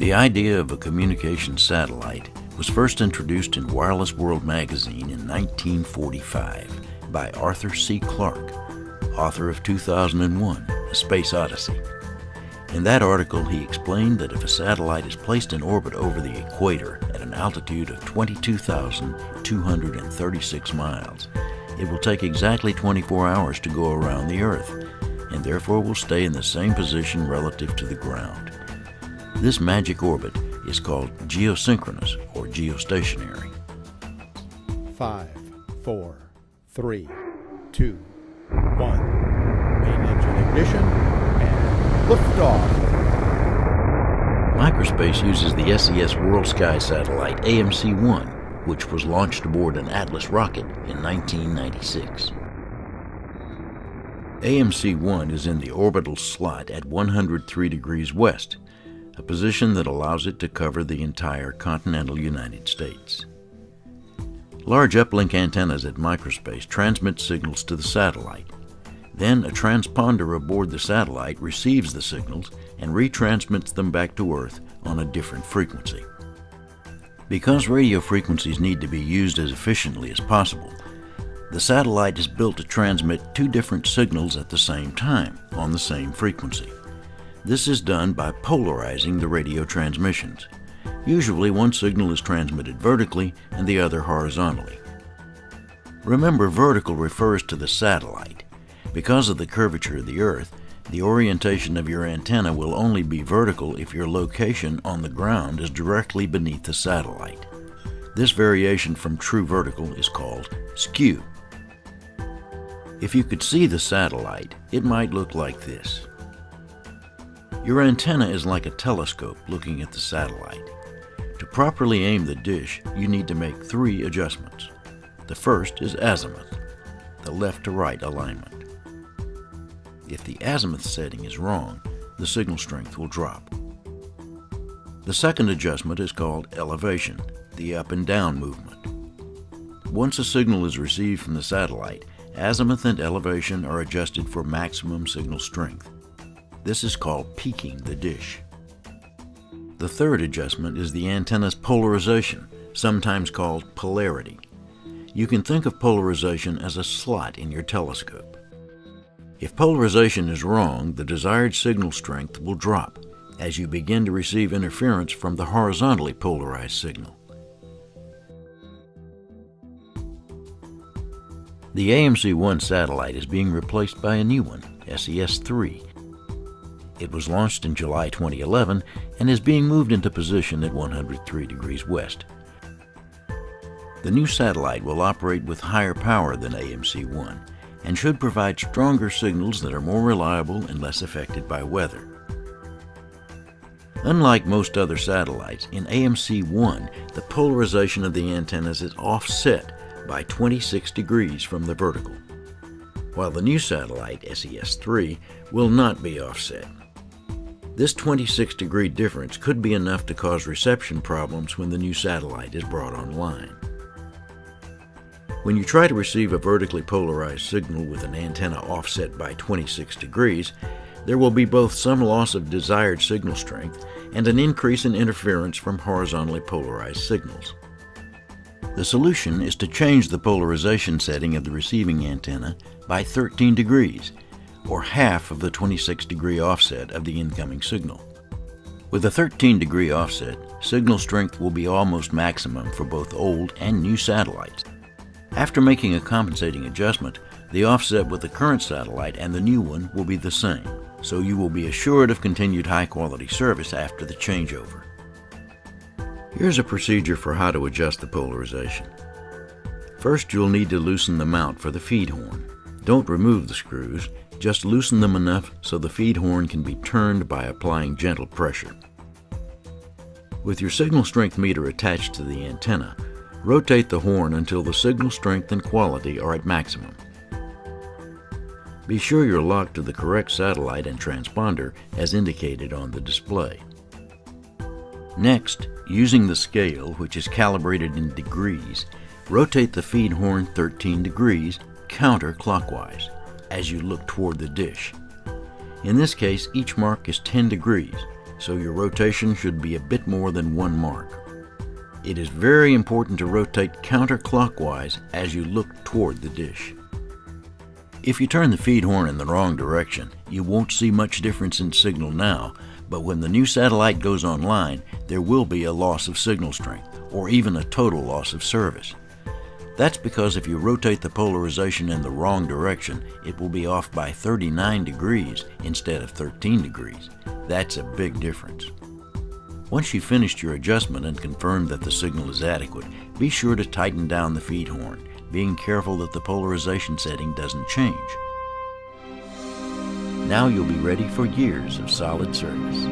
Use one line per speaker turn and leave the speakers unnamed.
The idea of a communication satellite was first introduced in Wireless World magazine in 1945 by Arthur C. Clarke, author of 2001, A Space Odyssey. In that article, he explained that if a satellite is placed in orbit over the equator at an altitude of 22,236 miles, it will take exactly 24 hours to go around the Earth, and therefore will stay in the same position relative to the ground. This magic orbit is called geosynchronous or geostationary.
5, 4, 3, 2, 1. Main engine ignition and liftoff.
Microspace uses the SES World Sky satellite AMC-1, which was launched aboard an Atlas rocket in 1996. AMC-1 is in the orbital slot at 103 degrees west, a position that allows it to cover the entire continental United States. Large uplink antennas at Microspace transmit signals to the satellite. Then a transponder aboard the satellite receives the signals and retransmits them back to Earth on a different frequency. Because radio frequencies need to be used as efficiently as possible, the satellite is built to transmit two different signals at the same time on the same frequency. This is done by polarizing the radio transmissions. Usually one signal is transmitted vertically and the other horizontally. Remember, vertical refers to the satellite. Because of the curvature of the Earth, the orientation of your antenna will only be vertical if your location on the ground is directly beneath the satellite. This variation from true vertical is called skew. If you could see the satellite, it might look like this. Your antenna is like a telescope looking at the satellite. To properly aim the dish, you need to make three adjustments. The first is azimuth, the left to right alignment. If the azimuth setting is wrong, the signal strength will drop. The second adjustment is called elevation, the up and down movement. Once a signal is received from the satellite, azimuth and elevation are adjusted for maximum signal strength. This is called peaking the dish. The third adjustment is the antenna's polarization, sometimes called polarity. You can think of polarization as a slot in your telescope. If polarization is wrong, the desired signal strength will drop as you begin to receive interference from the horizontally polarized signal. The AMC-1 satellite is being replaced by a new one, SES-3. It was launched in July 2011 and is being moved into position at 103 degrees west. The new satellite will operate with higher power than AMC-1 and should provide stronger signals that are more reliable and less affected by weather. Unlike most other satellites, in AMC-1, the polarization of the antennas is offset by 26 degrees from the vertical, while the new satellite, SES-3, will not be offset. This 26-degree difference could be enough to cause reception problems when the new satellite is brought online. When you try to receive a vertically polarized signal with an antenna offset by 26 degrees, there will be both some loss of desired signal strength and an increase in interference from horizontally polarized signals. The solution is to change the polarization setting of the receiving antenna by 13 degrees, or half of the 26-degree offset of the incoming signal. With a 13-degree offset, signal strength will be almost maximum for both old and new satellites. After making a compensating adjustment, the offset with the current satellite and the new one will be the same, so you will be assured of continued high-quality service after the changeover. Here's a procedure for how to adjust the polarization. First, you'll need to loosen the mount for the feed horn. Don't remove the screws, just loosen them enough so the feed horn can be turned by applying gentle pressure. With your signal strength meter attached to the antenna, rotate the horn until the signal strength and quality are at maximum. Be sure you're locked to the correct satellite and transponder as indicated on the display. Next, using the scale, which is calibrated in degrees, rotate the feed horn 13 degrees counterclockwise as you look toward the dish. In this case, each mark is 10 degrees, so your rotation should be a bit more than one mark. It is very important to rotate counterclockwise as you look toward the dish. If you turn the feed horn in the wrong direction, you won't see much difference in signal now, but when the new satellite goes online, there will be a loss of signal strength, or even a total loss of service. That's because if you rotate the polarization in the wrong direction, it will be off by 39 degrees instead of 13 degrees. That's a big difference. Once you've finished your adjustment and confirmed that the signal is adequate, be sure to tighten down the feed horn, being careful that the polarization setting doesn't change. Now you'll be ready for years of solid service.